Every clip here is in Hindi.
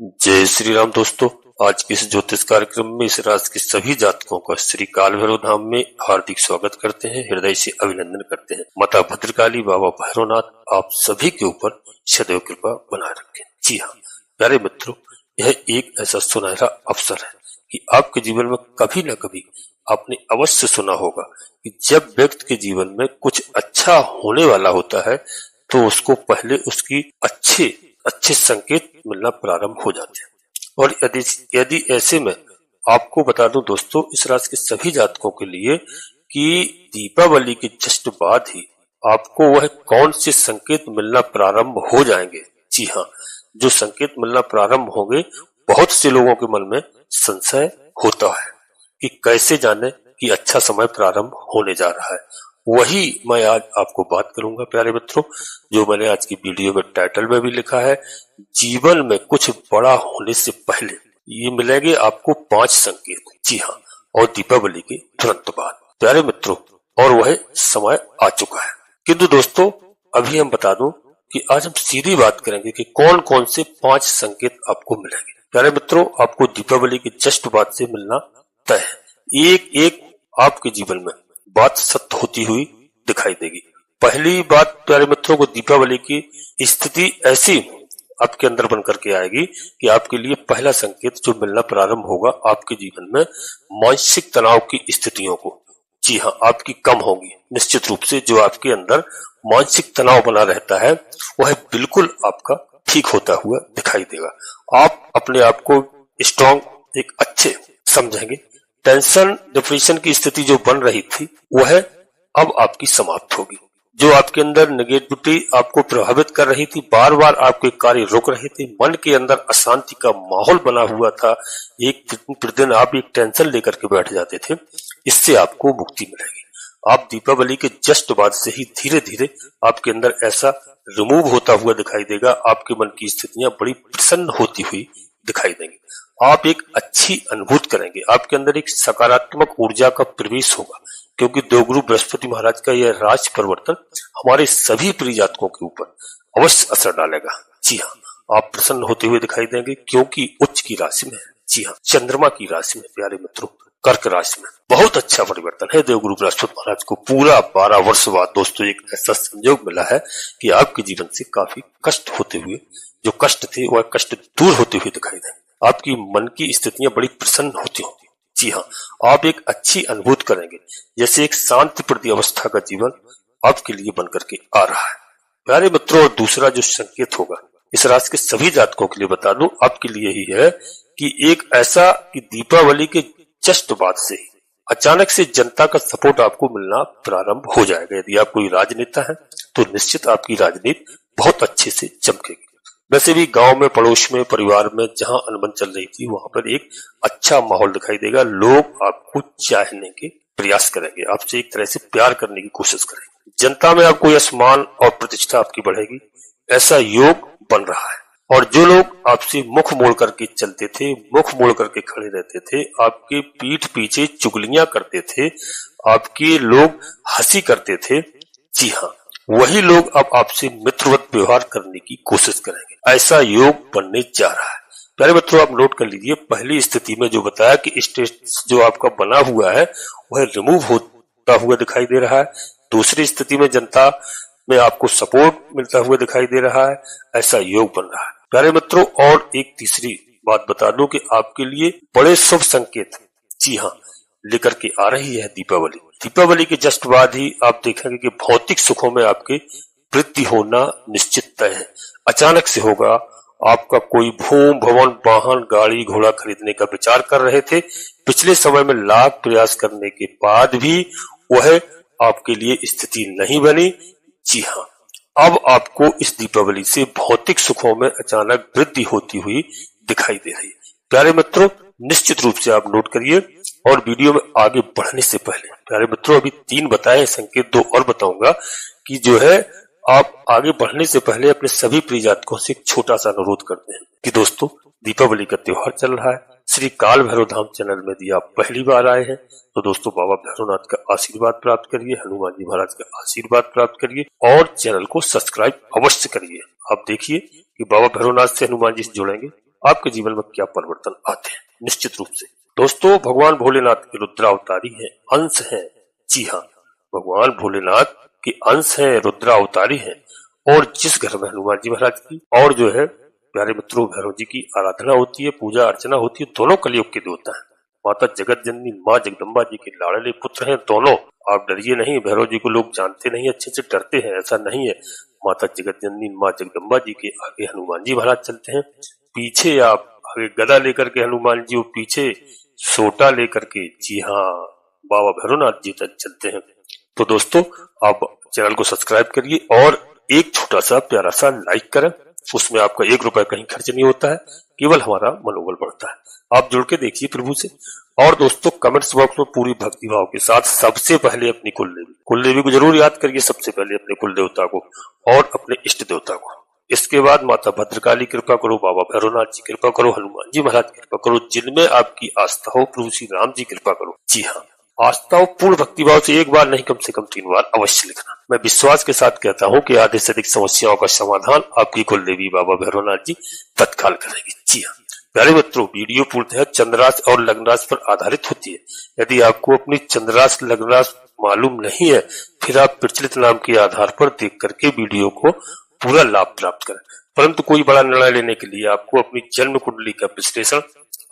जय श्री राम दोस्तों। आज के इस ज्योतिष कार्यक्रम में इस राशि के सभी जातकों का श्री काल भैरव धाम में हार्दिक स्वागत करते हैं, हृदय से अभिनंदन करते हैं। माता भद्रकाली, बाबा भैरवनाथ आप सभी के ऊपर सदैव कृपा बनाए रखें। जी हाँ प्यारे मित्रों, यह एक ऐसा सुनहरा अवसर है कि आपके जीवन में कभी न कभी आपने अवश्य सुना होगा कि जब व्यक्ति के जीवन में कुछ अच्छा होने वाला होता है तो उसको पहले उसकी अच्छे संकेत मिलना प्रारंभ हो जाते हैं। और यदि ऐसे में आपको बता दूं दोस्तों, इस राशि के सभी जातकों के लिए कि दीपावली के जस्ट बाद ही आपको वह कौन से संकेत मिलना प्रारंभ हो जाएंगे। जी हाँ, जो संकेत मिलना प्रारंभ होंगे, बहुत से लोगों के मन में संशय होता है कि कैसे जाने कि अच्छा समय प्रारंभ होने जा रहा है। वही मैं आज आपको बात करूंगा प्यारे मित्रों, जो मैंने आज की वीडियो में टाइटल में भी लिखा है। जीवन में कुछ बड़ा होने से पहले ये मिलेंगे आपको 5 संकेत। जी हाँ, और दीपावली के तुरंत बाद प्यारे मित्रों, और वह समय आ चुका है। किंतु दोस्तों अभी हम बता दूं कि आज हम सीधी बात करेंगे कि कौन कौन से 5 संकेत आपको मिलेंगे। प्यारे मित्रों, आपको दीपावली के जस्ट बाद से मिलना तय है। एक एक आपके जीवन में बात सत्य होती हुई दिखाई देगी। पहली बात प्यारे मित्रों को, दीपावली की स्थिति ऐसी आपके अंदर बन करके आएगी कि आपके लिए पहला संकेत जो मिलना प्रारंभ होगा आपके जीवन में, मानसिक तनाव की स्थितियों को, जी हाँ, आपकी कम होगी। निश्चित रूप से जो आपके अंदर मानसिक तनाव बना रहता है वह बिल्कुल आपका ठीक होता हुआ दिखाई देगा। आप अपने आप को स्ट्रांग, एक अच्छे समझेंगे। टेंशन, डिप्रेशन की स्थिति जो बन रही थी वह अब आपकी समाप्त होगी। जो आपके अंदर नेगेटिविटी आपको प्रभावित कर रही थी, बार बार आपके कार्य रुक रहे थे, मन के अंदर अशांति का माहौल बना हुआ था, एक प्रतिदिन आप एक टेंशन लेकर के बैठ जाते थे, इससे आपको मुक्ति मिलेगी। आप दीपावली के जस्ट बाद से ही धीरे धीरे आपके अंदर ऐसा रिमूव होता हुआ दिखाई देगा। आपके मन की स्थितियां बड़ी प्रसन्न होती हुई दिखाई देंगी। आप एक अच्छी अनुभूति करेंगे, आपके अंदर एक सकारात्मक ऊर्जा का प्रवेश होगा, क्योंकि देवगुरु बृहस्पति महाराज का यह राशि परिवर्तन हमारे सभी प्रिय जातकों के ऊपर अवश्य असर डालेगा। जी हाँ, आप प्रसन्न होते हुए दिखाई देंगे क्योंकि उच्च की राशि में है। जी हाँ, चंद्रमा की राशि में प्यारे मित्रों, कर्क राशि में बहुत अच्छा परिवर्तन है। देवगुरु बृहस्पति महाराज को पूरा 12 वर्ष बाद दोस्तों एक ऐसा संयोग मिला है कि आपके जीवन से काफी कष्ट होते हुए, जो कष्ट थे वह कष्ट दूर होते हुए दिखाई देंगे। आपकी मन की स्थितियां बड़ी प्रसन्न होती होंगी। जी हाँ, आप एक अच्छी अनुभूति करेंगे, जैसे एक शांति प्रति अवस्था का जीवन आपके लिए बन करके आ रहा है प्यारे मित्रों। और दूसरा जो संकेत होगा इस राशि के सभी जातकों के लिए बता दूं, आपके लिए ही है कि एक ऐसा कि दीपावली के जस्ट बाद से ही अचानक से जनता का सपोर्ट आपको मिलना प्रारंभ हो जाएगा। यदि आप कोई राजनेता है तो निश्चित आपकी राजनीति बहुत अच्छे से चमकेगी। वैसे भी गांव में, पड़ोस में, परिवार में जहां अनबन चल रही थी वहां पर एक अच्छा माहौल दिखाई देगा। लोग आपको चाहने के प्रयास करेंगे, आपसे एक तरह से प्यार करने की कोशिश करेंगे। जनता में आपको यश, मान और प्रतिष्ठा आपकी बढ़ेगी, ऐसा योग बन रहा है। और जो लोग आपसे मुख मोड़ करके चलते थे, मुख मोड़ करके खड़े रहते थे, आपके पीठ पीछे चुगलियां करते थे, आपके लोग हंसी करते थे, जी हाँ, वही लोग अब आपसे मित्रवत व्यवहार करने की कोशिश करेंगे। ऐसा योग बनने जा रहा है प्यारे मित्रों। आप नोट कर लीजिए, पहली स्थिति में जो बताया कि स्टेज जो आपका बना हुआ है वह रिमूव होता हुआ दिखाई दे रहा है। दूसरी स्थिति में जनता में आपको सपोर्ट मिलता हुआ दिखाई दे रहा है, ऐसा योग बन रहा है प्यारे मित्रों। और एक तीसरी बात बता दूं कि आपके लिए बड़े शुभ संकेत, जी हाँ, लेकर के आ रही है दीपावली। दीपावली के जस्ट बाद ही आप देखेंगे कि भौतिक सुखों में आपके वृद्धि होना निश्चित तय है। अचानक से होगा। आपका कोई भूमि, भवन, वाहन, गाड़ी घोड़ा खरीदने का विचार कर रहे थे, पिछले समय में लाख प्रयास करने के बाद भी वह आपके लिए स्थिति नहीं बनी। जी हाँ, अब आपको इस दीपावली से भौतिक सुखों में अचानक वृद्धि होती हुई दिखाई दे रही है प्यारे मित्रों। निश्चित रूप से आप नोट करिए। और वीडियो में आगे बढ़ने से पहले प्यारे मित्रों, अभी 3 बताए संकेत, 2 और बताऊंगा कि जो है आप आगे बढ़ने से पहले अपने सभी प्रिय जातकों से एक छोटा सा अनुरोध करते हैं कि दोस्तों दीपावली का त्योहार चल रहा है। श्री काल भैरव धाम चैनल में यदि आप पहली बार आए हैं तो दोस्तों बाबा भैरवनाथ का आशीर्वाद प्राप्त करिए, हनुमान जी महाराज का आशीर्वाद प्राप्त करिए और चैनल को सब्सक्राइब अवश्य करिए। आप देखिए कि बाबा भैरवनाथ से, हनुमान जी से जुड़ेंगे आपके जीवन में क्या परिवर्तन आते हैं। निश्चित रूप से दोस्तों, भगवान भोलेनाथ के रुद्रावतारी है, अंश है। जी हाँ, भगवान भोलेनाथ के अंश है, रुद्रावतारी है। और जिस घर में हनुमान जी महाराज की और जो है प्यारे मित्रों भैरव जी की आराधना होती है, पूजा अर्चना होती है, दोनों कलयुग के देवता है। माता जगत जननी माँ जगदम्बा जी के लाडले पुत्र हैं दोनों। आप डरिए नहीं, भैरव जी को लोग जानते नहीं, अच्छे से डरते हैं, ऐसा नहीं है। माता जगत जननी माँ जगदम्बा जी के आगे हनुमान जी महाराज चलते हैं, पीछे आप आगे गदा लेकर के हनुमान जी, पीछे सोटा लेकर के, जी हाँ, बाबा भैरवनाथ जी तक चलते हैं। तो दोस्तों, आप चैनल को सब्सक्राइब करिए और एक छोटा सा प्यारा सा लाइक करें। उसमें आपका 1 रुपया कहीं खर्च नहीं होता है, केवल हमारा मनोबल बढ़ता है। आप जुड़ के देखिए प्रभु से। और दोस्तों, कमेंट्स बॉक्स में पूरी भक्ति भाव के साथ सबसे पहले अपनी कुलदेवी को जरूर याद करिए, सबसे पहले अपने कुल देवता को और अपने इष्ट देवता को। इसके बाद माता भद्रकाली कृपा करो, बाबा भैरवनाथ जी कृपा करो, हनुमान जी महाराज कृपा करो, जिनमें आपकी आस्था हो, प्रभु श्री राम जी कृपा करो। जी हाँ, आस्था हो पूर्ण भक्तिभाव से एक बार नहीं, कम से कम 3 बार अवश्य लिखना। मैं विश्वास के साथ कहता हूँ कि आधे से अधिक समस्याओं का समाधान आपकी कुलदेवी बाबा भैरवनाथ जी तत्काल करेंगे। जी हाँ प्यारे मित्रों, वीडियो पूर्णतः चंद्रास और लग्न राशि पर आधारित होती है। यदि आपको अपनी चंद्रास लग्न राशि मालूम नहीं है, फिर आप प्रचलित नाम के आधार पर देख करके वीडियो को पूरा लाभ प्राप्त करें। परंतु कोई बड़ा निर्णय लेने के लिए आपको अपनी जन्म कुंडली का विश्लेषण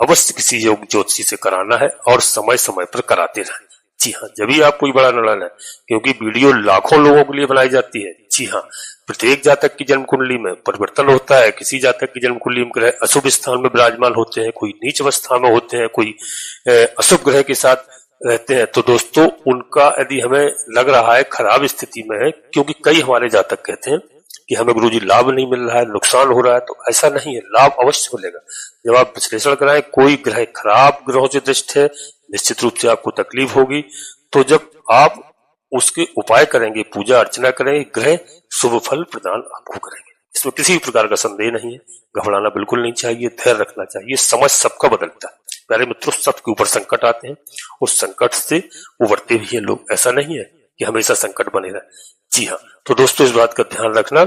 अवश्य किसी योग ज्योतिषी से कराना है और समय समय पर कराते रहें। जी हाँ, जब भी आप कोई बड़ा निर्णय लें, क्योंकि वीडियो लाखों लोगों के लिए बनाई जाती है। जी हाँ, प्रत्येक जातक की जन्म कुंडली में परिवर्तन होता है। किसी जातक की जन्म कुंडली में ग्रह अशुभ स्थान में विराजमान होते हैं, कोई नीच अवस्था में होते हैं, कोई अशुभ ग्रह के साथ रहते हैं। तो दोस्तों, उनका यदि हमें लग रहा है खराब स्थिति में है, क्योंकि कई हमारे जातक कहते हैं कि हमें गुरुजी लाभ नहीं मिल रहा है, नुकसान हो रहा है, तो ऐसा नहीं है, लाभ अवश्य मिलेगा। जब आप विश्लेषण कराएं, कोई ग्रह खराब ग्रहों से दृष्ट है, निश्चित रूप से आपको तकलीफ होगी। तो जब आप उसके उपाय करेंगे, पूजा अर्चना करेंगे, ग्रह शुभ फल प्रदान आपको करेंगे। इसमें किसी भी प्रकार का संदेह नहीं है। घबराना बिल्कुल नहीं चाहिए, धैर्य रखना चाहिए। समझ सबका बदलता है प्यारे मित्रों, सबके ऊपर संकट आते हैं, उस संकट से उभरते भी हैं लोग। ऐसा नहीं है कि हमेशा संकट बने रहे। जी हाँ, तो दोस्तों, इस बात का ध्यान रखना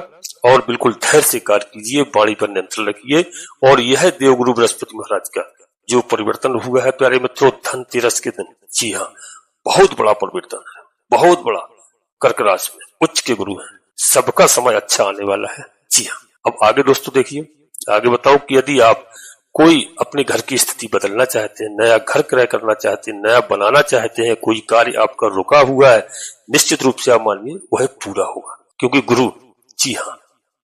और बिल्कुल धैर्य से कार्य कीजिए, वाणी पर नियंत्रण रखिए। और यह देवगुरु बृहस्पति महाराज का जो परिवर्तन हुआ है प्यारे मित्रों, धनतेरस के दिन, जी हाँ, बहुत बड़ा परिवर्तन है, बहुत बड़ा। कर्क राशि में उच्च के गुरु हैं, सबका समय अच्छा आने वाला है। जी हाँ, अब आगे दोस्तों देखिए, आगे बताओ कि यदि आप कोई अपने घर की स्थिति बदलना चाहते हैं, नया घर क्रय करना चाहते हैं, नया बनाना चाहते हैं, कोई कार्य आपका रुका हुआ है, निश्चित रूप से आप मानिए वह पूरा होगा, क्योंकि गुरु, जी हाँ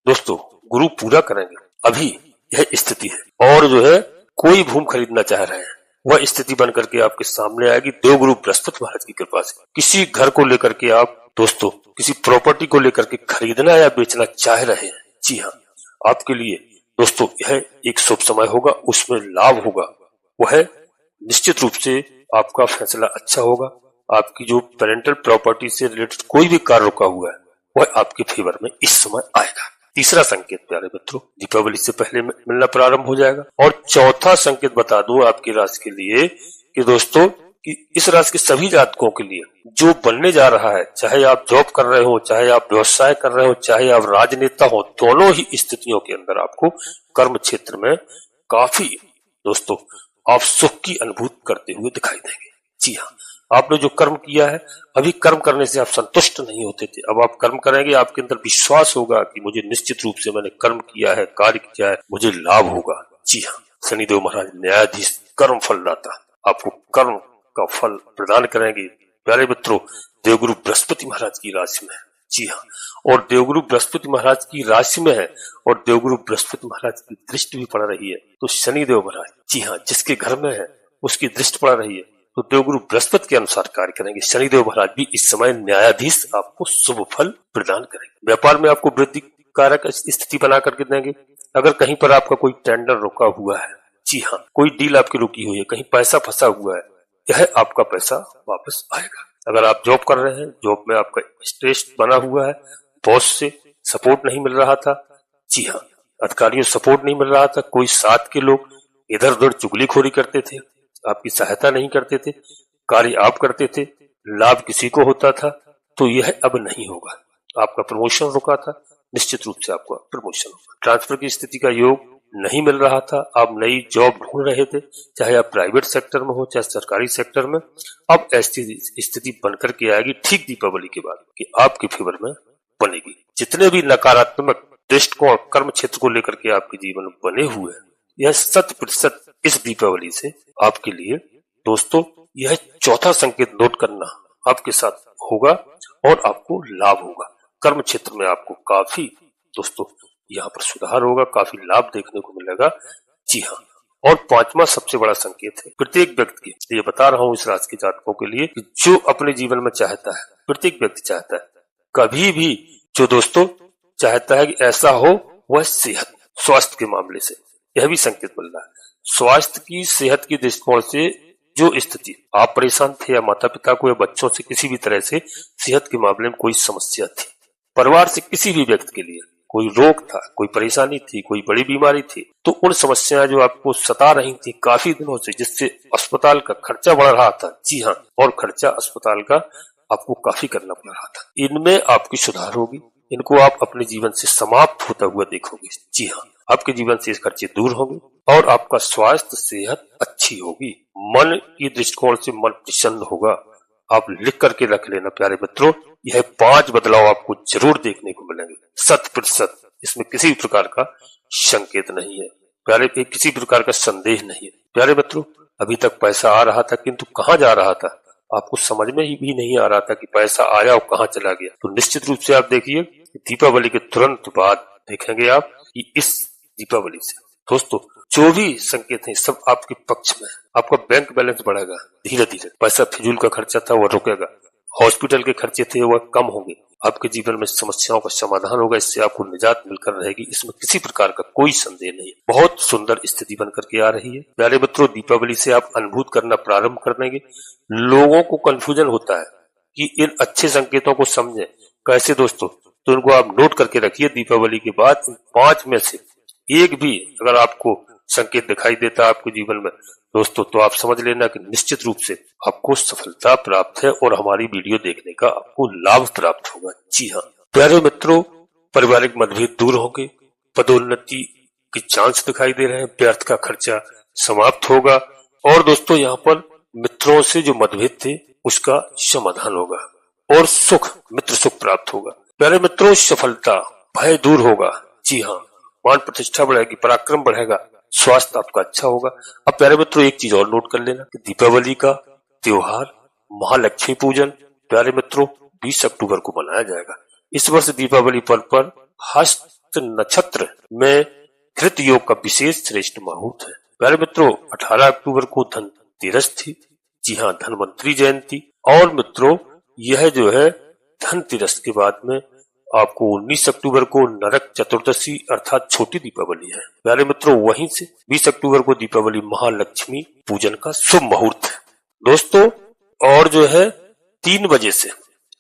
दोस्तों, गुरु पूरा करेंगे। अभी यह स्थिति है। और जो है कोई भूमि खरीदना चाह रहे हैं, वह स्थिति बन करके आपके सामने आएगी देवगुरु बृहस्पति महाराज की कृपा से। किसी घर को लेकर के आप दोस्तों, किसी प्रॉपर्टी को लेकर के खरीदना या बेचना चाह रहे हैं, जी हाँ, आपके लिए दोस्तों यह एक शुभ समय होगा, उसमें लाभ होगा। वह निश्चित रूप से आपका फैसला अच्छा होगा। आपकी जो पेरेंटल प्रॉपर्टी से रिलेटेड कोई भी कार्य रुका हुआ है, वह आपके फेवर में इस समय आएगा। तीसरा संकेत प्यारे मित्रों, दीपावली से पहले मिलना प्रारंभ हो जाएगा। और चौथा संकेत बता दूं आपकी राशि के लिए कि दोस्तों, कि इस राशि के सभी जातकों के लिए जो बनने जा रहा है, चाहे आप जॉब कर रहे हो, चाहे आप व्यवसाय कर रहे हो, चाहे आप राजनेता हो, दोनों ही स्थितियों के अंदर आपको कर्म क्षेत्र में काफी दोस्तों आप सुख की अनुभूति करते हुए दिखाई देंगे। जी हाँ, आपने जो कर्म किया है, अभी कर्म करने से आप संतुष्ट नहीं होते थे, अब आप कर्म करेंगे, आपके अंदर विश्वास होगा कि मुझे निश्चित रूप से मैंने कर्म किया है, कार्य किया है, मुझे लाभ होगा। जी हाँ, शनिदेव महाराज न्यायाधीश, कर्म फलदाता, आपको कर्म का फल प्रदान करेंगे। प्यारे मित्रों, देवगुरु बृहस्पति महाराज की राशि में है। जी हाँ, और देवगुरु बृहस्पति महाराज की राशि में है और देवगुरु बृहस्पति महाराज की दृष्टि भी पड़ रही है। तो शनिदेव महाराज, जी हाँ, जिसके घर में है उसकी दृष्टि पड़ रही है, तो देवगुरु बृहस्पति के अनुसार कार्य करेंगे। शनिदेव महाराज भी इस समय न्यायाधीश आपको शुभ फल प्रदान करेंगे। व्यापार में आपको वृद्धि कारक स्थिति बना करके देंगे। अगर कहीं पर आपका कोई टेंडर रुका हुआ है, जी हाँ, कोई डील आपकी रुकी हुई है, कहीं पैसा फंसा हुआ है, यह आपका पैसा वापस आएगा। अगर आप जॉब कर रहे हैं, जॉब में आपका स्ट्रेस बना हुआ है, बॉस से सपोर्ट नहीं मिल रहा था, जी हाँ, अधिकारियों से सपोर्ट नहीं मिल रहा था, कोई साथ के लोग इधर उधर चुगलीखोरी करते थे, आपकी सहायता नहीं करते थे, कार्य आप करते थे, लाभ किसी को होता था, तो यह अब नहीं होगा। आपका प्रमोशन रुका था, निश्चित रूप से आपका प्रमोशन होगा। ट्रांसफर की स्थिति का योग नहीं मिल रहा था, आप नई जॉब ढूंढ रहे थे, चाहे आप प्राइवेट सेक्टर में हो चाहे सरकारी सेक्टर में, अब ऐसी स्थिति बनकर के आएगी ठीक दीपावली के बाद कि आपके फेवर में बनेगी। जितने भी नकारात्मक दृष्टिकोण कर्म क्षेत्र को लेकर के आपके जीवन में बने हुए हैं, यह 100% इस दीपावली से आपके लिए दोस्तों यह चौथा संकेत नोट करना आपके साथ होगा और आपको लाभ होगा। कर्म क्षेत्र में आपको काफी दोस्तों यहाँ पर सुधार होगा, काफी लाभ देखने को मिलेगा। जी हाँ, और पांचवा सबसे बड़ा संकेत है प्रत्येक व्यक्ति के, ये बता रहा हूँ इस राशि के जातकों के लिए कि जो अपने जीवन में चाहता है, प्रत्येक व्यक्ति चाहता है, कभी भी जो दोस्तों चाहता है कि ऐसा हो, वह सेहत स्वास्थ्य के मामले से, यह भी संकेत मिल रहा है। स्वास्थ्य की सेहत की दृष्टिकोण से जो स्थिति आप परेशान थे या माता पिता को या बच्चों से किसी भी तरह से सेहत के मामले में कोई समस्या थी, परिवार से किसी भी व्यक्ति के लिए कोई रोग था, कोई परेशानी थी, कोई बड़ी बीमारी थी, तो उन समस्याएं जो आपको सता रही थी काफी दिनों से, जिससे अस्पताल का खर्चा बढ़ रहा था, जी हाँ, और खर्चा अस्पताल का आपको काफी करना पड़ रहा था, इनमें आपकी सुधार होगी। इनको आप अपने जीवन से समाप्त होता हुआ देखोगे। जी हाँ, आपके जीवन से खर्चे दूर होंगे और आपका स्वास्थ्य सेहत अच्छी होगी। मन की दृष्टिकोण से मन प्रसन्न होगा। आप लिख करके रख लेना प्यारे मित्रों, यह 5 बदलाव आपको जरूर देखने को मिलेंगे 100%। इसमें किसी प्रकार का संकेत नहीं है प्यारे, किसी प्रकार का संदेह नहीं है प्यारे मित्रों। अभी तक पैसा आ रहा था किंतु कहाँ जा रहा था, आपको समझ में ही भी नहीं आ रहा था कि पैसा आया और कहाँ चला गया। तो निश्चित रूप से आप देखिए दीपावली के तुरंत बाद देखेंगे आप कि इस दीपावली से दोस्तों जो भी संकेत है सब आपके पक्ष में है। आपका बैंक बैलेंस बढ़ेगा धीरे धीरे, पैसा फिजूल का खर्चा था वह रुकेगा, हॉस्पिटल के खर्चे थे वह कम होंगे, आपके जीवन में समस्याओं का समाधान होगा, इससे आपको निजात मिलकर रहेगी। इसमें किसी प्रकार का कोई संदेह नहीं। बहुत सुंदर स्थिति बनकर के आ रही है प्यारे मित्रों। दीपावली से आप अनुभूत करना प्रारंभ कर देंगे। लोगों को कंफ्यूजन होता है कि इन अच्छे संकेतों को समझें कैसे दोस्तों, तो इनको आप नोट करके रखिए। दीपावली के बाद 5 में से एक भी अगर आपको संकेत दिखाई देता है आपके जीवन में दोस्तों, तो आप समझ लेना कि निश्चित रूप से आपको सफलता प्राप्त है और हमारी वीडियो देखने का आपको लाभ प्राप्त होगा। जी हाँ प्यारे मित्रों, पारिवारिक मतभेद दूर होंगे, पदोन्नति के चांस दिखाई दे रहे हैं, व्यर्थ का खर्चा समाप्त होगा और दोस्तों यहाँ पर मित्रों से जो मतभेद थे उसका समाधान होगा और सुख, मित्र सुख प्राप्त होगा। प्यारे मित्रों, सफलता, भय दूर होगा। जी हाँ, मान प्रतिष्ठा बढ़ेगी, पराक्रम बढ़ेगा, स्वास्थ्य आपका अच्छा होगा। अब प्यारे मित्रों एक चीज और नोट कर लेना कि दीपावली का त्योहार महालक्ष्मी पूजन प्यारे मित्रों 20 अक्टूबर को मनाया जाएगा। इस वर्ष दीपावली पर्व पर हस्त नक्षत्र में कृत योग का विशेष श्रेष्ठ मुहूर्त है। प्यारे मित्रों 18 अक्टूबर को धनतेरस थी, जी हाँ धनवंतरी जयंती, और मित्रों यह जो है धनतेरस के बाद में आपको 19 अक्टूबर को नरक चतुर्दशी अर्थात छोटी दीपावली है। प्यारे मित्रों वहीं से 20 अक्टूबर को दीपावली महालक्ष्मी पूजन का शुभ मुहूर्त है दोस्तों। और जो है 3 बजे से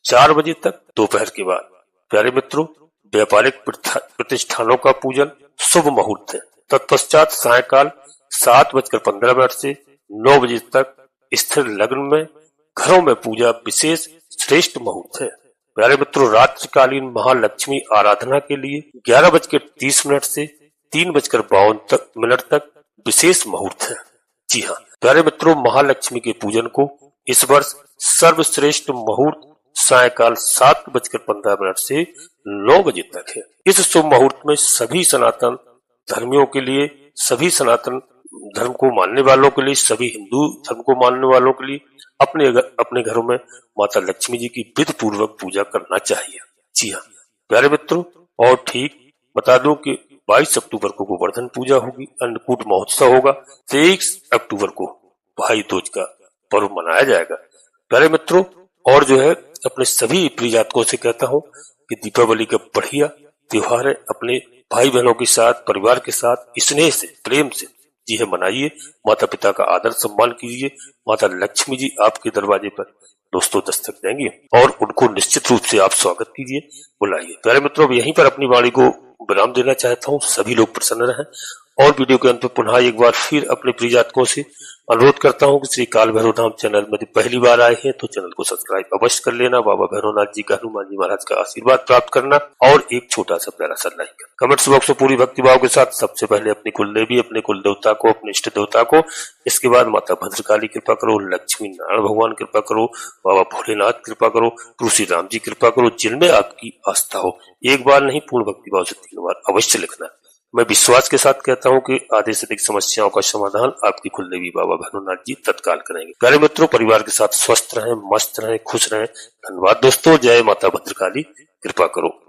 4 बजे तक दोपहर के बाद प्यारे मित्रों व्यापारिक प्रतिष्ठानों का पूजन शुभ मुहूर्त है। तत्पश्चात सायकाल 7:15 से 9 बजे तक स्थिर लग्न में घरों में पूजा विशेष श्रेष्ठ मुहूर्त है। प्यारे मित्रों रात्रिकालीन महालक्ष्मी आराधना के लिए 11:30 से 3:52 तक विशेष मुहूर्त है। जी हाँ प्यारे मित्रों, महालक्ष्मी के पूजन को इस वर्ष सर्वश्रेष्ठ मुहूर्त सायकाल 7:15 से 9 बजे तक है। इस शुभ मुहूर्त में सभी सनातन धर्मियों के लिए, सभी सनातन धर्म को मानने वालों के लिए, सभी हिंदू धर्म को मानने वालों के लिए अपने घरों में माता लक्ष्मी जी की विधि पूर्वक पूजा करना चाहिए। जी हाँ प्यारे मित्रों, और ठीक बता दूं कि 22 अक्टूबर को गोवर्धन पूजा होगी, अन्नकूट महोत्सव होगा, 23 अक्टूबर को भाई दूज का पर्व मनाया जाएगा। प्यारे मित्रों, और जो है अपने सभी प्रिय जातकों से कहता हूँ कि दीपावली का बढ़िया त्योहार है, अपने भाई बहनों के साथ, परिवार के साथ स्नेह से, प्रेम से जी है मनाइए। माता पिता का आदर सम्मान कीजिए। माता लक्ष्मी जी आपके दरवाजे पर दोस्तों दस्तक देंगे और उनको निश्चित रूप से आप स्वागत कीजिए, बुलाइए। प्यारे मित्रों, यहीं पर अपनी वाणी को विराम देना चाहता हूँ। सभी लोग प्रसन्न रहें और वीडियो के अंत में पुनः एक बार फिर अपने प्रिय जातकों से अनुरोध करता हूं कि श्री काल भैरव धाम चैनल में पहली बार आए हैं तो चैनल को सब्सक्राइब अवश्य कर लेना, बाबा भैरवनाथ जी का, हनुमान जी महाराज का आशीर्वाद प्राप्त करना और एक छोटा सा प्यारा सा लाइक। कमेंट्स बॉक्स में पूरी भक्तिभाव के साथ सबसे पहले अपनी कुलदेवी, अपने कुल देवता को, अपने इष्ट देवता को, इसके बाद माता भद्रकाली कृपा करो, लक्ष्मी नारायण भगवान कृपा करो, बाबा भोलेनाथ कृपा करो, तुलसी राम जी कृपा करो, जिनमें आपकी आस्था हो। एक बार नहीं, पूर्ण भक्तिभाव से 3 बार अवश्य लिखना। मैं विश्वास के साथ कहता हूं कि आधे से अधिक समस्याओं का समाधान आपकी कुलदेवी बाबा भैरवनाथ जी तत्काल करेंगे। प्यारे मित्रों, परिवार के साथ स्वस्थ रहें, मस्त रहें, खुश रहें। धन्यवाद दोस्तों। जय माता भद्रकाली, कृपा करो।